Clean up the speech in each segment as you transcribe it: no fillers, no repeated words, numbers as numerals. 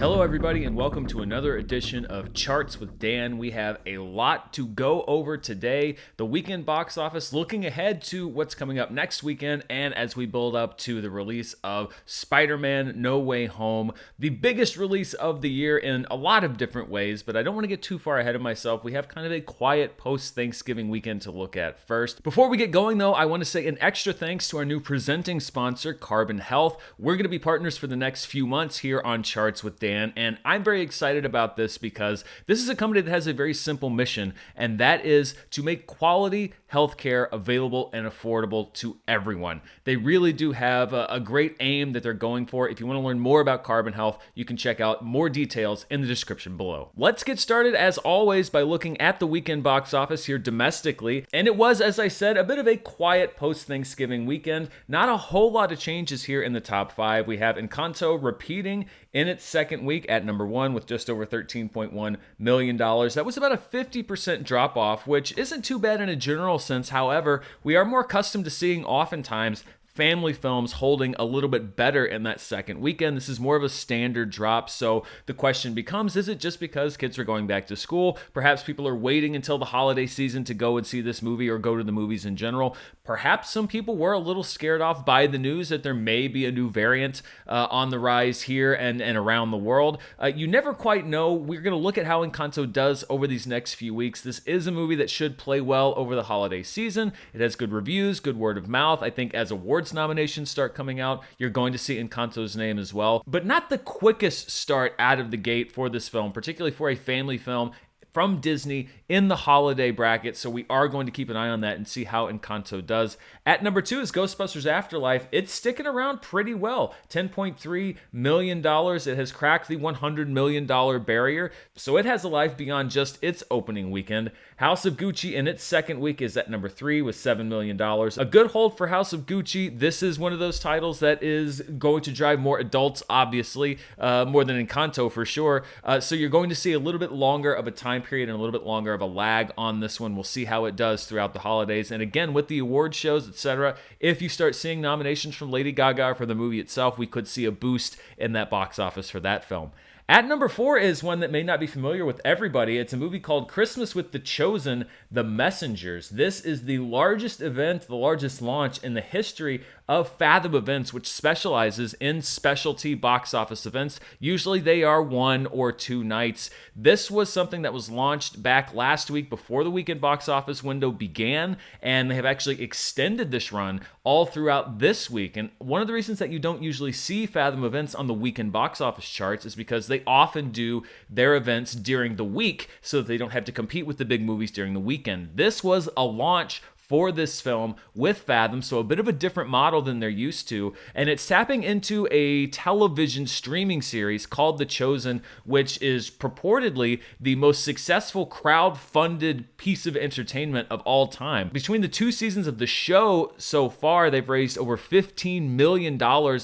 Hello, everybody, and welcome to another edition of Charts with Dan. We have a lot to go over today. The weekend box office, looking ahead to what's coming up next weekend, and as we build up to the release of Spider-Man No Way Home, the biggest release of the year in a lot of different ways, but I don't want to get too far ahead of myself. We have kind of a quiet post-Thanksgiving weekend to look at first. Before we get going, though, I want to say an extra thanks to our new presenting sponsor, Carbon Health. We're going to be partners for the next few months here on Charts with Dan, and I'm very excited about this because this is a company that has a very simple mission, and that is to make quality healthcare available and affordable to everyone. They really do have a great aim that they're going for. If you want to learn more about Carbon Health, you can check out more details in the description below. Let's get started, as always, by looking at the weekend box office here domestically, and it was, as I said, a bit of a quiet post-Thanksgiving weekend. Not a whole lot of changes here in the top five. We have Encanto repeating in its second week at number one with just over $13.1 million. That was about a 50% drop off, which isn't too bad in a general sense. However, we are more accustomed to seeing oftentimes family films holding a little bit better in that second weekend. This is more of a standard drop, so the question becomes, is it just because kids are going back to school? Perhaps people are waiting until the holiday season to go and see this movie or go to the movies in general. Perhaps some people were a little scared off by the news that there may be a new variant on the rise here and around the world. You never quite know. We're going to look at how Encanto does over these next few weeks. This is a movie that should play well over the holiday season. It has good reviews, good word of mouth. I think as awards nominations start coming out, you're going to see Encanto's name as well. But not the quickest start out of the gate for this film, particularly for a family film from Disney in the holiday bracket, so we are going to keep an eye on that and see how Encanto does. At number two is Ghostbusters Afterlife. It's sticking around pretty well, $10.3 million. It has cracked the $100 million barrier, so it has a life beyond just its opening weekend. House of Gucci in its second week is at number three with $7 million. A good hold for House of Gucci. This is one of those titles that is going to drive more adults, obviously, more than Encanto for sure. So you're going to see a little bit longer of a time period and a little bit longer of a lag on this one. We'll see how it does throughout the holidays. And again, with the award shows, etc., if you start seeing nominations from Lady Gaga for the movie itself, we could see a boost in that box office for that film. At number four is one that may not be familiar with everybody. It's a movie called Christmas with the Chosen, The Messengers. This is the largest event, the largest launch in the history of Fathom Events, which specializes in specialty box office events. Usually they are 1 or 2 nights. This was something that was launched back last week before the weekend box office window began, and they have actually extended this run all throughout this week. And one of the reasons that you don't usually see Fathom Events on the weekend box office charts is because they often do their events during the week so that they don't have to compete with the big movies during the weekend. This was a launch for this film with Fathom, so a bit of a different model than they're used to, and it's tapping into a television streaming series called The Chosen, which is purportedly the most successful crowd-funded piece of entertainment of all time. Between the 2 seasons of the show so far, they've raised over $15 million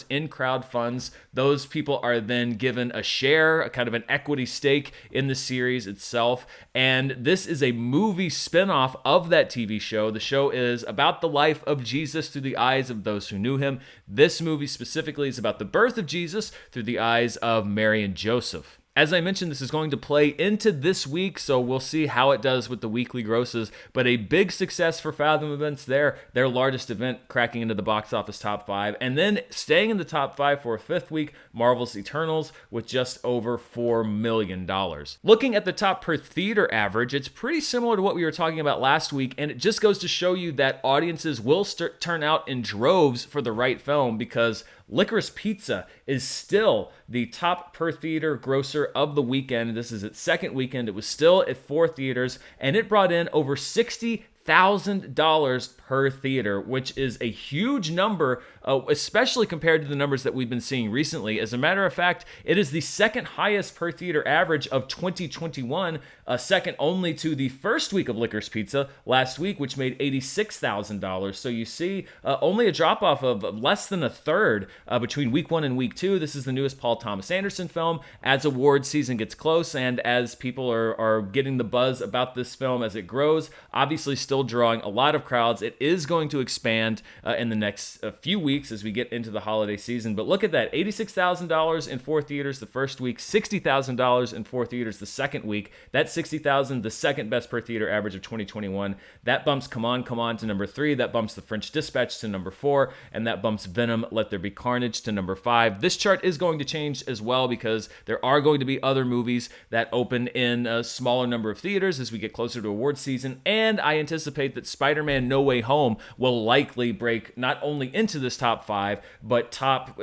in crowd funds. Those people are then given a share, a kind of an equity stake in the series itself, and this is a movie spinoff of that TV show. The show is about the life of Jesus through the eyes of those who knew him. This movie specifically is about the birth of Jesus through the eyes of Mary and Joseph. As I mentioned, this is going to play into this week, so we'll see how it does with the weekly grosses, but a big success for Fathom Events there, their largest event cracking into the box office top 5, and then staying in the top 5 for a 5th week, Marvel's Eternals with just over $4 million. Looking at the top per theater average, it's pretty similar to what we were talking about last week, and it just goes to show you that audiences will turn out in droves for the right film, because Licorice Pizza is still the top per theater grosser of the weekend. This is its second weekend. It was still at 4 theaters, and it brought in over $60,000 per theater, which is a huge number, especially compared to the numbers that we've been seeing recently. As a matter of fact, it is the second highest per theater average of 2021, second only to the first week of Licorice Pizza last week, which made $86,000. So you see only a drop-off of less than a third between week 1 and week 2. This is the newest Paul Thomas Anderson film. As award season gets close and as people are getting the buzz about this film as it grows, obviously still drawing a lot of crowds. It is going to expand in the next few weeks as we get into the holiday season. But look at that, $86,000 in 4 theaters the first week, $60,000 in 4 theaters the second week. That's $60,000, the second best per theater average of 2021. That bumps Come On, Come On to number 3. That bumps The French Dispatch to number 4. And that bumps Venom, Let There Be Carnage to number 5. This chart is going to change as well because there are going to be other movies that open in a smaller number of theaters as we get closer to awards season. And I anticipate that Spider-Man No Way Home will likely break not only into this top 5, but top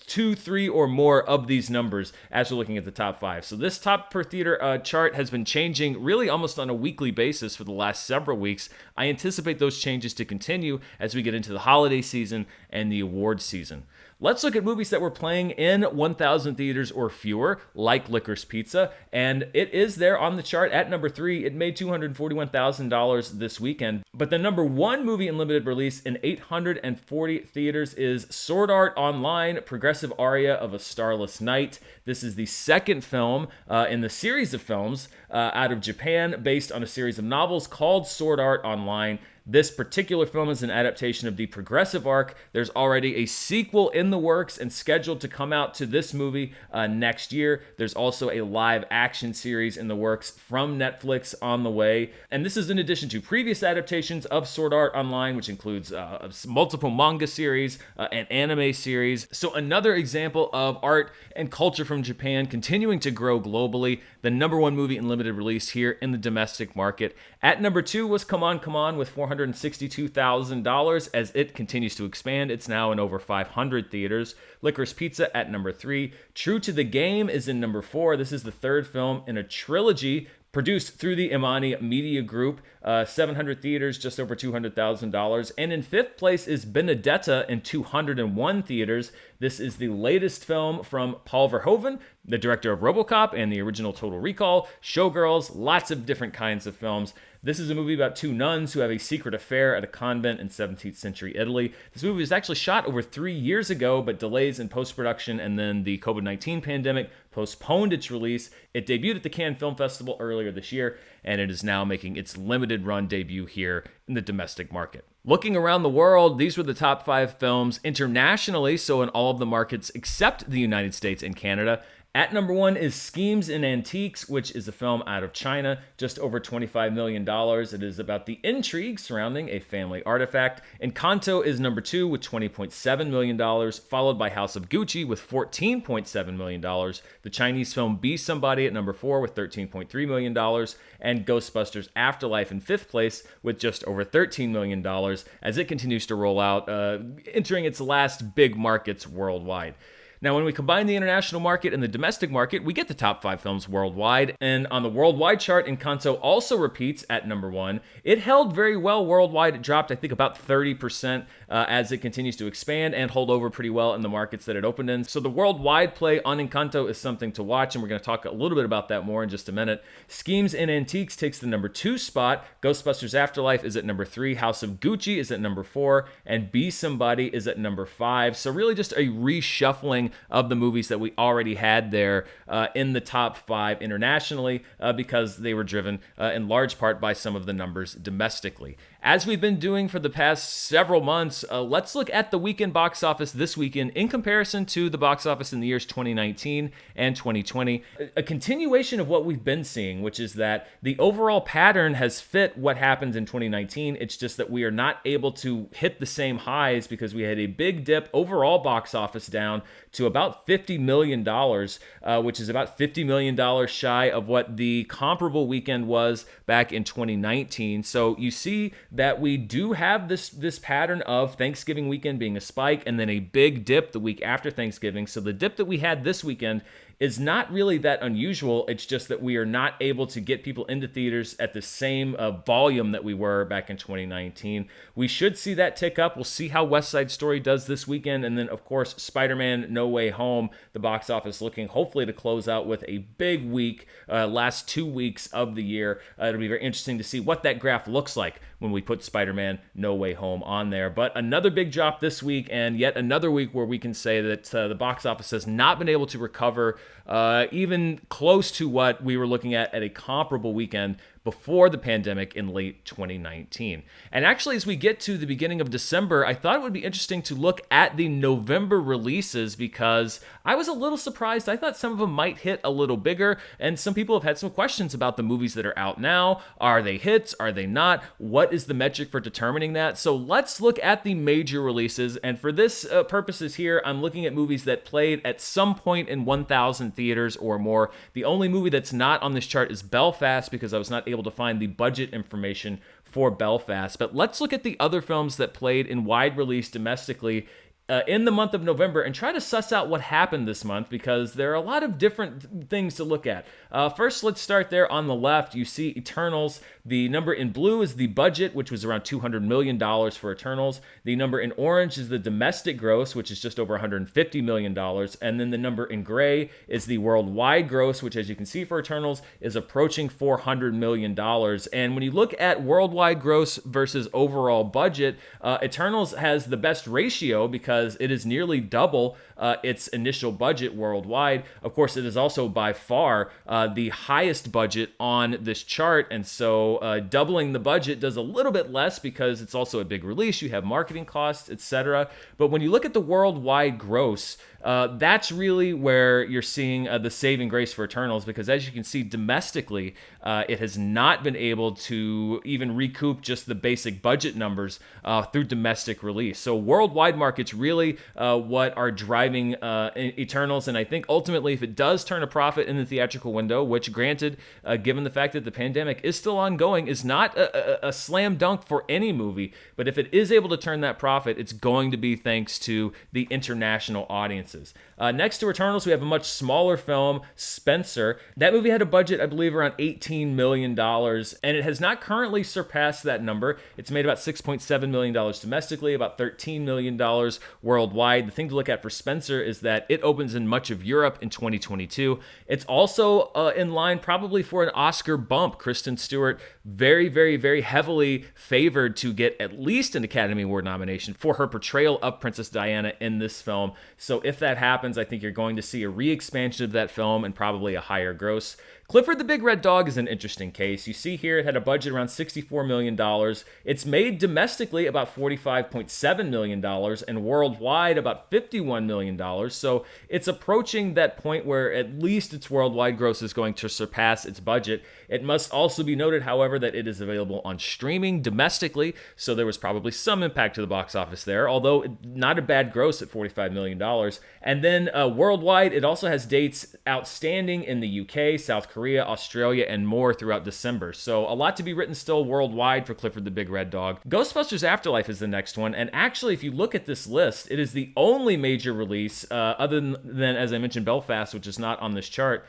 2, 3, or more of these numbers as we're looking at the top 5. So this top per theater chart has been changing really almost on a weekly basis for the last several weeks. I anticipate those changes to continue as we get into the holiday season and the awards season. Let's look at movies that were playing in 1,000 theaters or fewer, like Licorice Pizza, and it is there on the chart at number 3. It made $241,000 this weekend, but the number 1 movie in limited release in 840 theaters is Sword Art Online, Progressive Aria of a Starless Night. This is the second film in the series of films out of Japan based on a series of novels called Sword Art Online. This particular film is an adaptation of the Progressive arc. There's already a sequel in the works and scheduled to come out to this movie next year. There's also a live action series in the works from Netflix on the way. And this is in addition to previous adaptations of Sword Art Online, which includes multiple manga series, an anime series. So another example of art and culture from Japan continuing to grow globally. The number 1 movie in limited release here in the domestic market. At number 2 was Come On, Come On with $462,000 as it continues to expand. It's now in over 500 theaters. Licorice Pizza at number 3. True to the Game is in number 4. This is the third film in a trilogy produced through the Imani Media Group. 700 theaters, just over $200,000. And in 5th place is Benedetta in 201 theaters. This is the latest film from Paul Verhoeven, the director of RoboCop and the original Total Recall, Showgirls, lots of different kinds of films. This is a movie about 2 nuns who have a secret affair at a convent in 17th century Italy. This movie was actually shot over 3 years ago, but delays in post-production and then the COVID-19 pandemic postponed its release. It debuted at the Cannes Film Festival earlier this year, and it is now making its limited run debut here in the domestic market. Looking around the world, these were the top 5 films internationally, so in all of the markets except the United States and Canada. At number 1 is Schemes and Antiques, which is a film out of China, just over $25 million. It is about the intrigue surrounding a family artifact. Encanto is number 2 with $20.7 million, followed by House of Gucci with $14.7 million. The Chinese film Be Somebody at number 4 with $13.3 million, and Ghostbusters Afterlife in 5th place with just over $13 million as it continues to roll out, entering its last big markets worldwide. Now, when we combine the international market and the domestic market, we get the top 5 films worldwide. And on the worldwide chart, Encanto also repeats at number 1. It held very well worldwide. It dropped, I think, about 30% as it continues to expand and hold over pretty well in the markets that it opened in. So the worldwide play on Encanto is something to watch, and we're going to talk a little bit about that more in just a minute. Schemes and Antiques takes the number 2 spot. Ghostbusters Afterlife is at number 3. House of Gucci is at number 4. And Be Somebody is at number 5. So really just a reshuffling of the movies that we already had there in the top 5 internationally because they were driven in large part by some of the numbers domestically. As we've been doing for the past several months, let's look at the weekend box office this weekend in comparison to the box office in the years 2019 and 2020. A continuation of what we've been seeing, which is that the overall pattern has fit what happened in 2019. It's just that we are not able to hit the same highs because we had a big dip overall box office down to about $50 million, which is about $50 million shy of what the comparable weekend was back in 2019. So you see that we do have this pattern of Thanksgiving weekend being a spike and then a big dip the week after Thanksgiving. So the dip that we had this weekend is not really that unusual. It's just that we are not able to get people into theaters at the same volume that we were back in 2019. We should see that tick up. We'll see how West Side Story does this weekend. And then, of course, Spider-Man No Way Home, the box office looking hopefully to close out with a big week, last 2 weeks of the year. It'll be very interesting to see what that graph looks like when we put Spider-Man No Way Home on there. But another big drop this week, and yet another week where we can say that the box office has not been able to recover even close to what we were looking at a comparable weekend before the pandemic in late 2019. And actually, as we get to the beginning of December, I thought it would be interesting to look at the November releases because I was a little surprised. I thought some of them might hit a little bigger, and some people have had some questions about the movies that are out now. Are they hits? Are they not? What is the metric for determining that? So let's look at the major releases, and for this purposes here, I'm looking at movies that played at some point in 1,000 theaters or more. The only movie that's not on this chart is Belfast because I was not able to find the budget information for Belfast. But let's look at the other films that played in wide release domestically in the month of November and try to suss out what happened this month because there are a lot of different things to look at. First, let's start there on the left. You see Eternals. The number in blue is the budget, which was around $200 million for Eternals. The number in orange is the domestic gross, which is just over $150 million. And then the number in gray is the worldwide gross, which, as you can see for Eternals, is approaching $400 million. And when you look at worldwide gross versus overall budget, Eternals has the best ratio because it is nearly double its initial budget worldwide. Of course, it is also by far the highest budget on this chart, and so doubling the budget does a little bit less because it's also a big release. You have marketing costs, etc. But when you look at the worldwide gross, that's really where you're seeing the saving grace for Eternals because, as you can see, domestically, it has not been able to even recoup just the basic budget numbers through domestic release. So worldwide markets really what are driving Eternals, and I think ultimately if it does turn a profit in the theatrical window, which granted, given the fact that the pandemic is still ongoing, is not a slam dunk for any movie, but if it is able to turn that profit, it's going to be thanks to the international audiences. Next to Eternals, we have a much smaller film, Spencer. That movie had a budget, I believe, around $18 million, and it has not currently surpassed that number. It's made about $6.7 million domestically, about $13 million worldwide. The thing to look at for Spencer is that it opens in much of Europe in 2022. It's also in line probably for an Oscar bump. Kristen Stewart, very, very, very heavily favored to get at least an Academy Award nomination for her portrayal of Princess Diana in this film. So if that happens, I think you're going to see a re-expansion of that film and probably a higher gross. Clifford the Big Red Dog is an interesting case. You see here it had a budget around $64 million. It's made domestically about $45.7 million and worldwide about $51 million. So it's approaching that point where at least its worldwide gross is going to surpass its budget. It must also be noted, however, that it is available on streaming domestically, so there was probably some impact to the box office there, although not a bad gross at $45 million. And then worldwide, it also has dates outstanding in the UK, South Korea, Australia, and more throughout December. So a lot to be written still worldwide for Clifford the Big Red Dog. Ghostbusters Afterlife is the next one, and actually, if you look at this list, it is the only major release, other than, as I mentioned, Belfast, which is not on this chart,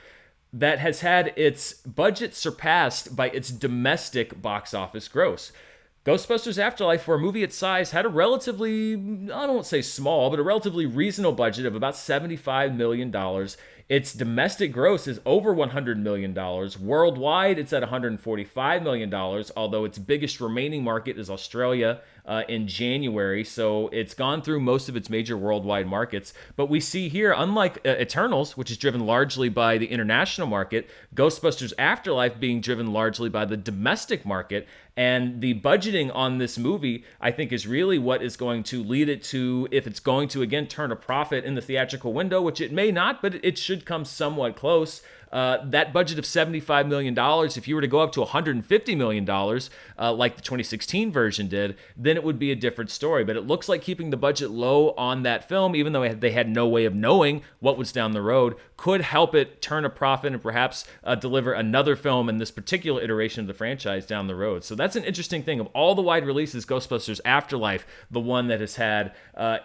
that has had its budget surpassed by its domestic box office gross. Ghostbusters Afterlife, for a movie its size, had a relatively, I don't want to say small, but a relatively reasonable budget of about $75 million. Its domestic gross is over $100 million. Worldwide, it's at $145 million, although its biggest remaining market is Australia in January, so it's gone through most of its major worldwide markets. But we see here, unlike Eternals, which is driven largely by the international market, Ghostbusters Afterlife being driven largely by the domestic market. And the budgeting on this movie, I think, is really what is going to lead it to, if it's going to, again, turn a profit in the theatrical window, which it may not, but it should come somewhat close. That budget of $75 million, if you were to go up to $150 million, like the 2016 version did, then it would be a different story. But it looks like keeping the budget low on that film, even though they had no way of knowing what was down the road, could help it turn a profit and perhaps deliver another film in this particular iteration of the franchise down the road. So that's an interesting thing. Of all the wide releases, Ghostbusters Afterlife, the one that has had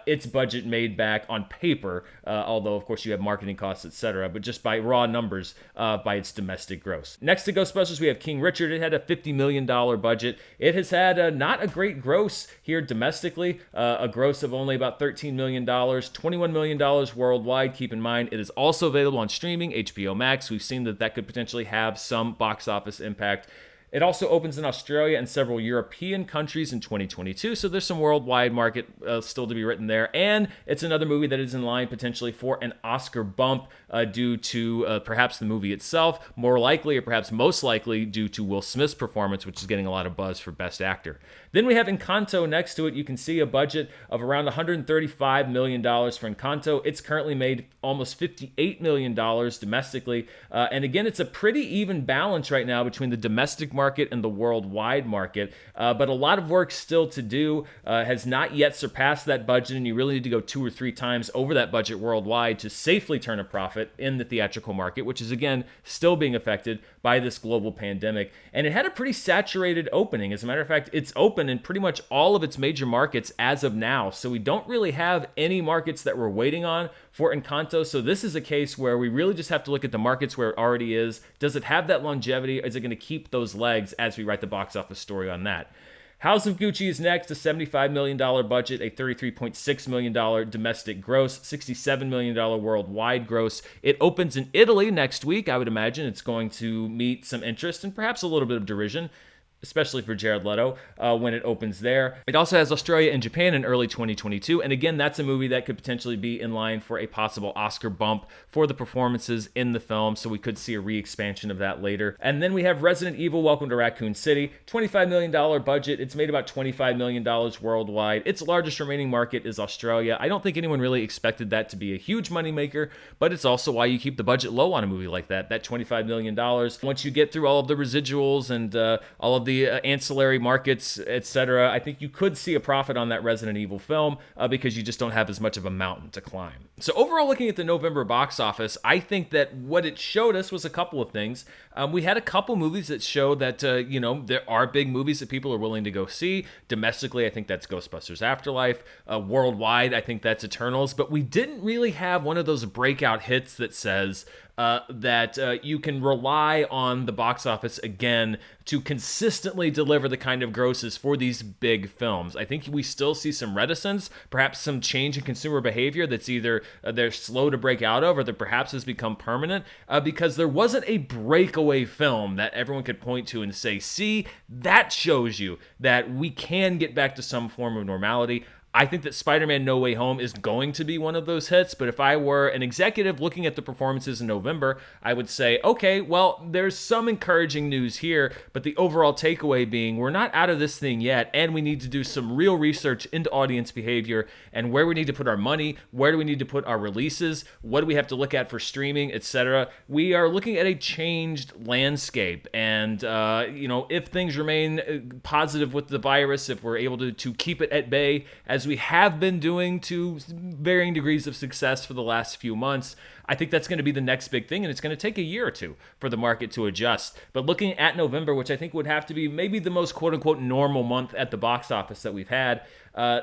its budget made back on paper, although, of course, you have marketing costs, etc., but just by raw numbers, by its domestic gross. Next to Ghostbusters, we have King Richard. It had a $50 million budget. It has had not a great gross here domestically, a gross of only about $13 million, $21 million worldwide. Keep in mind, it is also available on streaming, HBO Max. We've seen that could potentially have some box office impact. It also opens in Australia and several European countries in 2022, so there's some worldwide market still to be written there. And it's another movie that is in line potentially for an Oscar bump due to perhaps the movie itself, more likely or perhaps most likely due to Will Smith's performance, which is getting a lot of buzz for Best Actor. Then we have Encanto next to it. You can see a budget of around $135 million for Encanto. It's currently made almost $58 million domestically. And again, it's a pretty even balance right now between the domestic market and the worldwide market. But a lot of work still to do, has not yet surpassed that budget, and you really need to go 2 or 3 times over that budget worldwide to safely turn a profit in the theatrical market, which is, again, still being affected by this global pandemic. And it had a pretty saturated opening. As a matter of fact, it's open in pretty much all of its major markets as of now. So we don't really have any markets that we're waiting on for Encanto. So this is a case where we really just have to look at the markets where it already is. Does it have that longevity? Is it going to keep those legs as we write the box office story on that? House of Gucci is next, a $75 million budget, a $33.6 million domestic gross, $67 million worldwide gross. It opens in Italy next week. I would imagine it's going to meet some interest and perhaps a little bit of derision, especially for Jared Leto, when it opens there. It also has Australia and Japan in early 2022, and again, that's a movie that could potentially be in line for a possible Oscar bump for the performances in the film, so we could see a re-expansion of that later. And then we have Resident Evil: Welcome to Raccoon City, $25 million budget. It's made about $25 million worldwide. Its largest remaining market is Australia. I don't think anyone really expected that to be a huge moneymaker, but it's also why you keep the budget low on a movie like that $25 million. Once you get through all of the residuals and all of the ancillary markets, etc., I think you could see a profit on that Resident Evil film because you just don't have as much of a mountain to climb. So overall, looking at the November box office, I think that what it showed us was a couple of things. We had a couple movies that show that, there are big movies that people are willing to go see. Domestically, I think that's Ghostbusters Afterlife. Worldwide, I think that's Eternals. But we didn't really have one of those breakout hits that says that you can rely on the box office again to consistently deliver the kind of grosses for these big films. I think we still see some reticence, perhaps some change in consumer behavior that's either they're slow to break out of or that perhaps has become permanent because there wasn't a breakaway film that everyone could point to and say, see, that shows you that we can get back to some form of normality. I think that Spider-Man No Way Home is going to be one of those hits, but if I were an executive looking at the performances in November, I would say, okay, well, there's some encouraging news here, but the overall takeaway being we're not out of this thing yet, and we need to do some real research into audience behavior and where we need to put our money, where do we need to put our releases, what do we have to look at for streaming, etc. We are looking at a changed landscape, and if things remain positive with the virus, if we're able to keep it at bay, as we have been doing to varying degrees of success for the last few months, I think that's going to be the next big thing, and it's going to take a year or two for the market to adjust. But looking at November, which I think would have to be maybe the most quote-unquote normal month at the box office that we've had,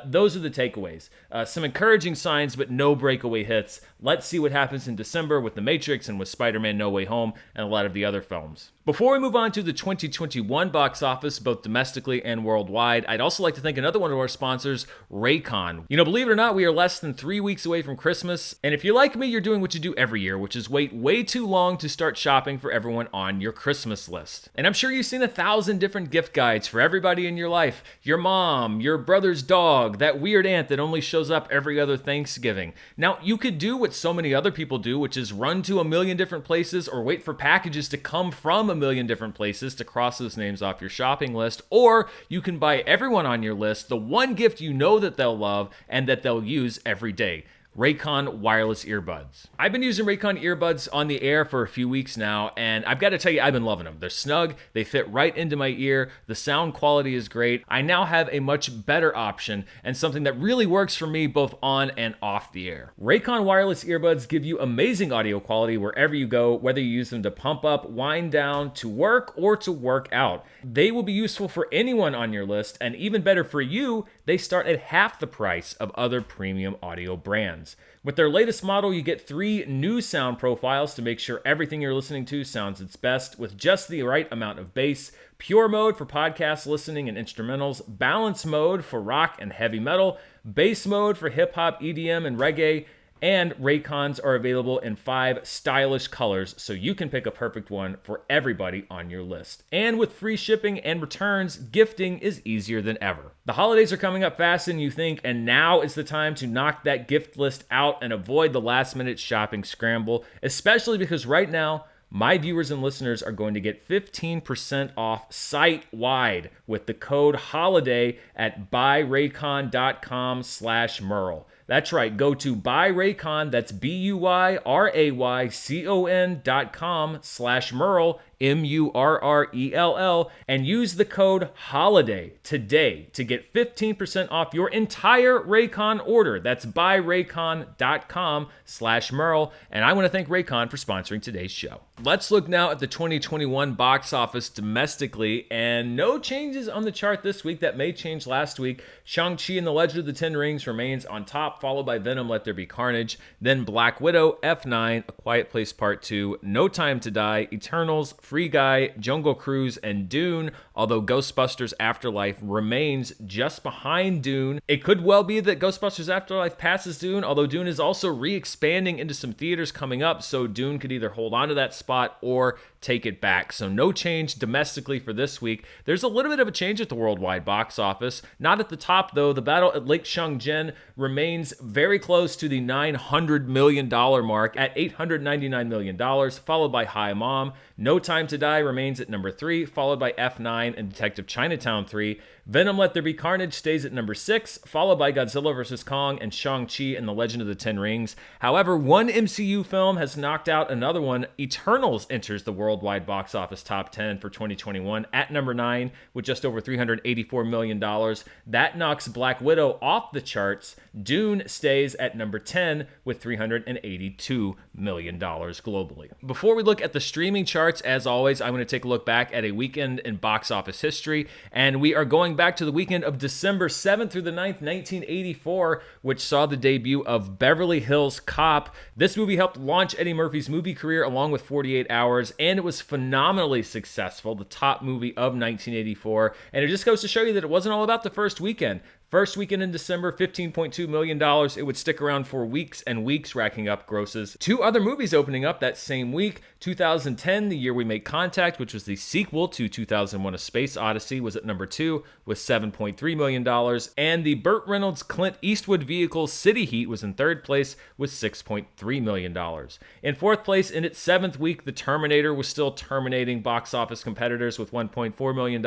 those are the takeaways. Some encouraging signs, but no breakaway hits. Let's see what happens in December with The Matrix and with Spider-Man No Way Home and a lot of the other films. Before we move on to the 2021 box office, both domestically and worldwide, I'd also like to thank another one of our sponsors, Raycon. Believe it or not, we are less than 3 weeks away from Christmas, and if you're like me, you're doing what you do every year, which is wait way too long to start shopping for everyone on your Christmas list. And I'm sure you've seen 1,000 different gift guides for everybody in your life. Your mom, your brother's dog, that weird aunt that only shows up every other Thanksgiving. Now, you could do what so many other people do, which is run to a million different places or wait for packages to come from a million different places to cross those names off your shopping list, or you can buy everyone on your list the one gift you know that they'll love and that they'll use every day. Raycon wireless earbuds. I've been using Raycon earbuds on the air for a few weeks now, and I've got to tell you, I've been loving them. They're snug, they fit right into my ear, the sound quality is great. I now have a much better option and something that really works for me both on and off the air. Raycon wireless earbuds give you amazing audio quality wherever you go, whether you use them to pump up, wind down, to work, or to work out. They will be useful for anyone on your list, and even better for you, they start at half the price of other premium audio brands. With their latest model, you get 3 new sound profiles to make sure everything you're listening to sounds its best with just the right amount of bass, pure mode for podcast listening and instrumentals, balance mode for rock and heavy metal, bass mode for hip hop, EDM, and reggae, And Raycons are available in 5 stylish colors, so you can pick a perfect one for everybody on your list. And with free shipping and returns, gifting is easier than ever. The holidays are coming up faster than you think, and now is the time to knock that gift list out and avoid the last-minute shopping scramble, especially because right now, my viewers and listeners are going to get 15% off site-wide with the code HOLIDAY at buyraycon.com/Murrell. That's right. Go to buyraycon, that's BUYRAYCON.com/Murrell, MURRELL, and use the code HOLIDAY today to get 15% off your entire Raycon order. That's buyraycon.com/Murrell, and I want to thank Raycon for sponsoring today's show. Let's look now at the 2021 box office domestically, and no changes on the chart this week. That may change last week. Shang-Chi and the Legend of the Ten Rings remains on top, followed by Venom, Let There Be Carnage, then Black Widow, F9, A Quiet Place Part 2, No Time to Die, Eternals, Free Guy, Jungle Cruise, and Dune, although Ghostbusters Afterlife remains just behind Dune. It could well be that Ghostbusters Afterlife passes Dune, although Dune is also re-expanding into some theaters coming up, so Dune could either hold on to that spot or take it back. So no change domestically for this week. There's a little bit of a change at the worldwide box office. Not at the top, though. The Battle at Lake Changjin remains very close to the $900 million mark at $899 million, followed by Hi Mom. No Time to Die remains at number 3, followed by F9 and Detective Chinatown 3. Venom, Let There Be Carnage stays at number 6, followed by Godzilla vs. Kong and Shang-Chi and the Legend of the Ten Rings. However, one MCU film has knocked out another one. Eternals enters the worldwide box office top 10 for 2021 at number 9 with just over $384 million. That knocks Black Widow off the charts. Dune stays at number 10 with $382 million globally. Before we look at the streaming charts, as always, I'm going to take a look back at a weekend in box office history, and we are going back to the weekend of December 7th through the 9th, 1984, which saw the debut of Beverly Hills Cop. This movie helped launch Eddie Murphy's movie career along with 48 Hours, and it was phenomenally successful, the top movie of 1984, and it just goes to show you that it wasn't all about the first weekend. First weekend in December, $15.2 million. It would stick around for weeks and weeks, racking up grosses. 2 other movies opening up that same week. 2010, The Year We Make Contact, which was the sequel to 2001: A Space Odyssey, was at number 2 with $7.3 million. And the Burt Reynolds Clint Eastwood vehicle City Heat was in 3rd place with $6.3 million. In 4th place, in its 7th week, The Terminator was still terminating box office competitors with $1.4 million.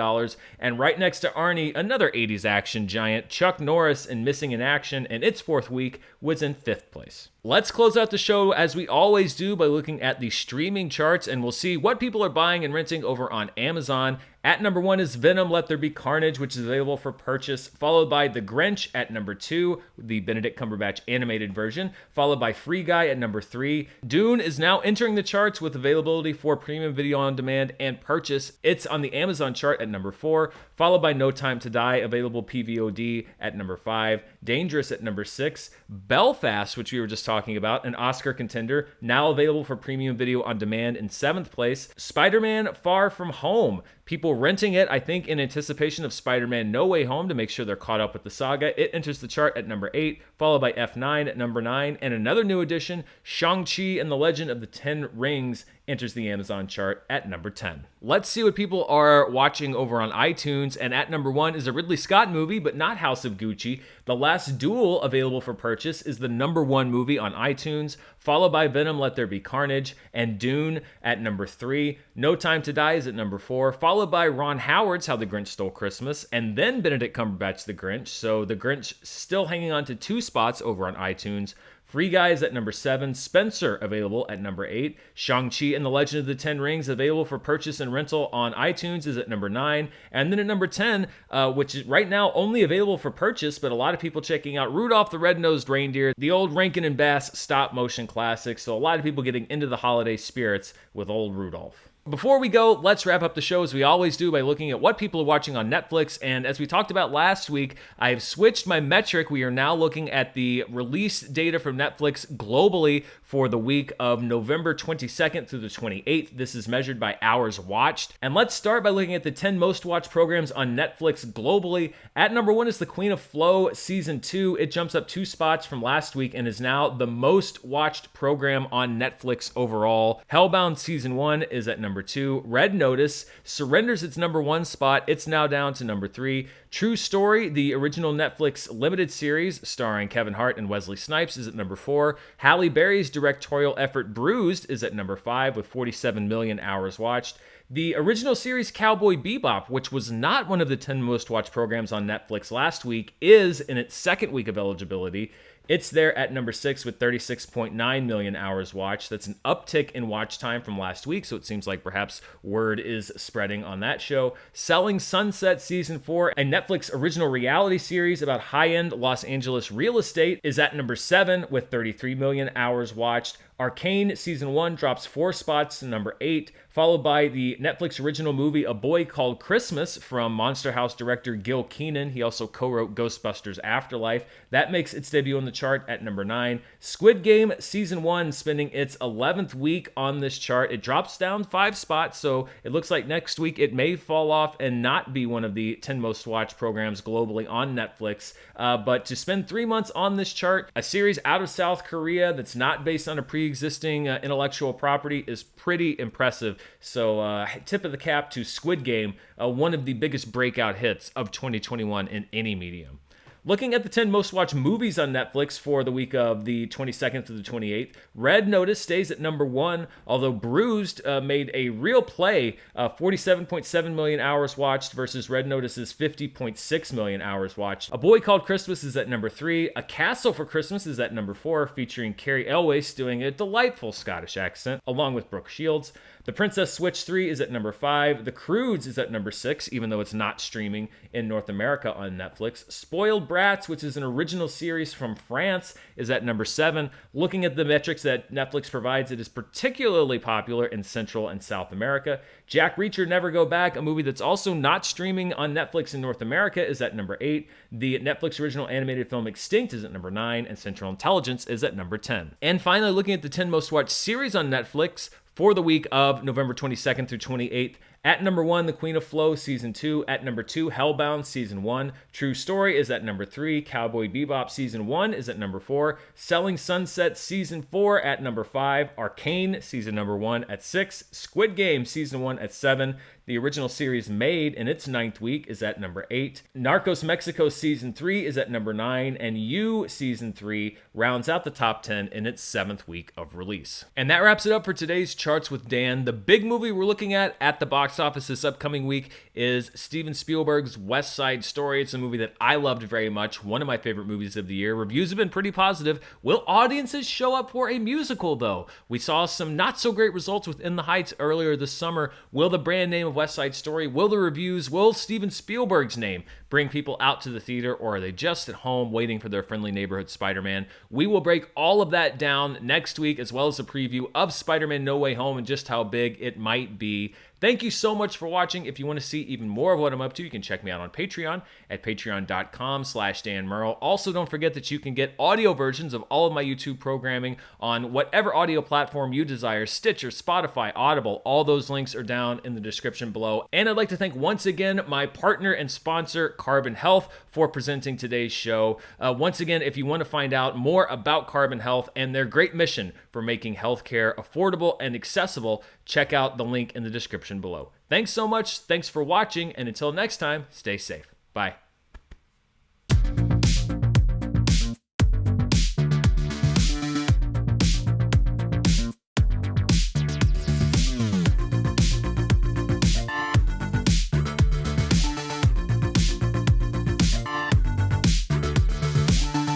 And right next to Arnie, another 80s action giant, Chuck Norris in Missing in Action, and its 4th week was in 5th place. Let's close out the show as we always do by looking at the streaming charts, and we'll see what people are buying and renting over on Amazon. At number 1 is Venom, Let There Be Carnage, which is available for purchase, followed by The Grinch at number 2, the Benedict Cumberbatch animated version, followed by Free Guy at number 3. Dune is now entering the charts with availability for premium video on demand and purchase. It's on the Amazon chart at number 4, followed by No Time to Die, available PVOD at number 5, Dangerous at number 6, Belfast, which we were just talking about, an Oscar contender, now available for premium video on demand in 7th place, Spider-Man Far From Home, people renting it, I think, in anticipation of Spider-Man No Way Home to make sure they're caught up with the saga. It enters the chart at number 8, followed by F9 at number 9, and another new addition, Shang-Chi and the Legend of the Ten Rings, enters the Amazon chart at number 10. Let's see what people are watching over on iTunes, and at number 1 is a Ridley Scott movie, but not House of Gucci. The Last Duel, available for purchase, is the number 1 movie on iTunes, followed by Venom, Let There Be Carnage, and Dune at number 3. No Time to Die is at number 4, followed by Ron Howard's How the Grinch Stole Christmas, and then Benedict Cumberbatch's The Grinch, so The Grinch still hanging on to 2 spots over on iTunes. Free Guy is at number 7, Spencer available at number 8, Shang-Chi and the Legend of the Ten Rings available for purchase and rental on iTunes is at number 9, and then at number 10, which is right now only available for purchase, but a lot of people checking out Rudolph the Red-Nosed Reindeer, the old Rankin and Bass stop-motion classic, so a lot of people getting into the holiday spirits with old Rudolph. Before we go, let's wrap up the show as we always do by looking at what people are watching on Netflix. And as we talked about last week, I have switched my metric. We are now looking at the release data from Netflix globally for the week of November 22nd through the 28th. This is measured by hours watched. And let's start by looking at the 10 most watched programs on Netflix globally. At number 1 is The Queen of Flow Season 2. It jumps up 2 spots from last week and is now the most watched program on Netflix overall. Hellbound Season 1 is at number 2. Red Notice surrenders its number 1 spot. It's now down to number 3. True Story, the original Netflix limited series starring Kevin Hart and Wesley Snipes, is at number 4. Halle Berry's directorial effort Bruised is at number 5 with 47 million hours watched. The original series Cowboy Bebop, which was not one of the 10 most watched programs on Netflix last week, is in its second week of eligibility. It's there at number 6 with 36.9 million hours watched. That's an uptick in watch time from last week, so it seems like perhaps word is spreading on that show. Selling Sunset Season 4, a Netflix original reality series about high-end Los Angeles real estate, is at number 7 with 33 million hours watched. Arcane Season 1 drops 4 spots to number 8, followed by the Netflix original movie A Boy Called Christmas from Monster House director Gil Keenan. He also co-wrote Ghostbusters Afterlife. That makes its debut on the chart at number 9. Squid Game Season 1 spending its 11th week on this chart. It drops down 5 spots, so it looks like next week it may fall off and not be one of the 10 most watched programs globally on Netflix. But to spend 3 months on this chart, a series out of South Korea that's not based on a pre-existing intellectual property is pretty impressive. So tip of the cap to Squid Game, one of the biggest breakout hits of 2021 in any medium. Looking at the 10 most watched movies on Netflix for the week of the 22nd to the 28th, Red Notice stays at number 1, although Bruised made a real play, 47.7 million hours watched versus Red Notice's 50.6 million hours watched. A Boy Called Christmas is at number 3. A Castle for Christmas is at number 4, featuring Carrie Elwes doing a delightful Scottish accent, along with Brooke Shields. The Princess Switch 3 is at number 5. The Croods is at number 6, even though it's not streaming in North America on Netflix. Spoiled Brats, which is an original series from France, is at number 7. Looking at the metrics that Netflix provides, it is particularly popular in Central and South America. Jack Reacher Never Go Back, a movie that's also not streaming on Netflix in North America, is at number 8. The Netflix original animated film Extinct is at number 9, and Central Intelligence is at number 10. And finally, looking at the 10 most watched series on Netflix for the week of November 22nd through 28th, at number 1, The Queen of Flow Season 2. At number 2, Hellbound Season 1. True Story is at number 3. Cowboy Bebop Season 1 is at number 4. Selling Sunset Season 4 at number 5. Arcane Season number 1 at 6. Squid Game Season 1 at 7. The original series Made in its 9th week is at number 8. Narcos Mexico Season 3 is at number 9. And You Season 3 rounds out the top 10 in its 7th week of release. And that wraps it up for today's Charts with Dan. The big movie we're looking at the box office this upcoming week is Steven Spielberg's West Side Story. It's a movie that I loved very much. One of my favorite movies of the year. Reviews have been pretty positive. Will audiences show up for a musical, though? We saw some not so great results with In the Heights earlier this summer. Will the brand name of West Side Story, will the reviews, will Steven Spielberg's name bring people out to the theater, or are they just at home waiting for their friendly neighborhood Spider-Man? We will break all of that down next week, as well as a preview of Spider-Man No Way Home and just how big it might be. Thank you so much for watching. If you want to see even more of what I'm up to, you can check me out on Patreon at patreon.com/Dan Murrell. Also, don't forget that you can get audio versions of all of my YouTube programming on whatever audio platform you desire: Stitcher, Spotify, Audible. All those links are down in the description below. And I'd like to thank once again my partner and sponsor, Carbon Health, for presenting today's show. Once again, if you want to find out more about Carbon Health and their great mission for making healthcare affordable and accessible, check out the link in the description below. Thanks so much. Thanks for watching. And until next time, stay safe. Bye.